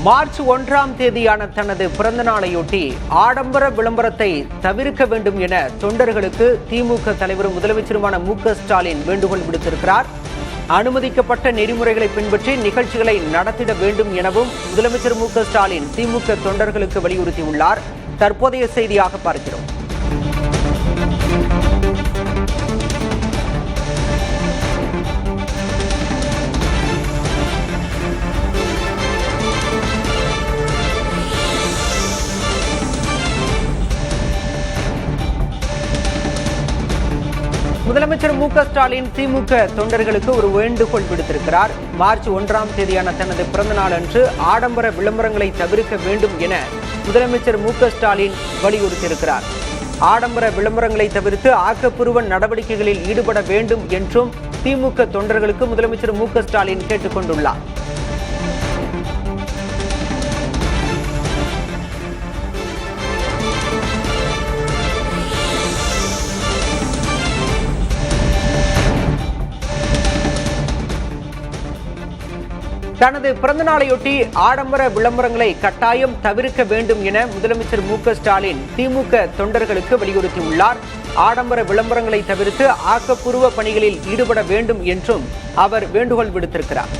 March 1ஆம் தேதியான தனது பிறந்த நாளையொட்டி ஆடம்பர விளம்பரத்தை தவிர்க்க வேண்டும் என தொண்டர்களுக்கு திமுக தலைவரும் முதலமைச்சருமான மு.க.ஸ்டாலின் வேண்டுகோள் விடுத்திருக்கிறார். அனுமதிக்கப்பட்ட நெறிமுறைகளை பின்பற்றி நிகழ்ச்சிகளை நடத்திட வேண்டும் எனவும் முதலமைச்சர் மு.க.ஸ்டாலின் திமுக தொண்டர்களுக்கு வலியுறுத்தியுள்ளார். தற்போதைய செய்தியாக பார்க்கிறோம். முதலமைச்சர் மு.க.ஸ்டாலின் திமுக தொண்டர்களுக்கு ஒரு வேண்டுகோள் விடுத்திருக்கிறார். மார்ச் 1ஆம் தேதியான தனது பிறந்த நாள் அன்று ஆடம்பர விளம்பரங்களை தவிர்க்க வேண்டும் என முதலமைச்சர் மு.க.ஸ்டாலின் வலியுறுத்தியிருக்கிறார். ஆடம்பர விளம்பரங்களை தவிர்த்து ஆக்கப்பூர்வ நடவடிக்கைகளில் ஈடுபட வேண்டும் என்றும் திமுக தொண்டர்களுக்கு முதலமைச்சர் மு.க.ஸ்டாலின் கேட்டுக் கொண்டுள்ளார். தனது பிறந்த நாளையொட்டி ஆடம்பர விளம்பரங்களை கட்டாயம் தவிர்க்க வேண்டும் என முதலமைச்சர் மு.க.ஸ்டாலின் திமுக தொண்டர்களுக்கு வலியுறுத்தியுள்ளார். ஆடம்பர விளம்பரங்களை தவிர்த்து ஆக்கப்பூர்வ பணிகளில் ஈடுபட வேண்டும் என்றும் அவர் வேண்டுகோள் விடுத்திருக்கிறார்.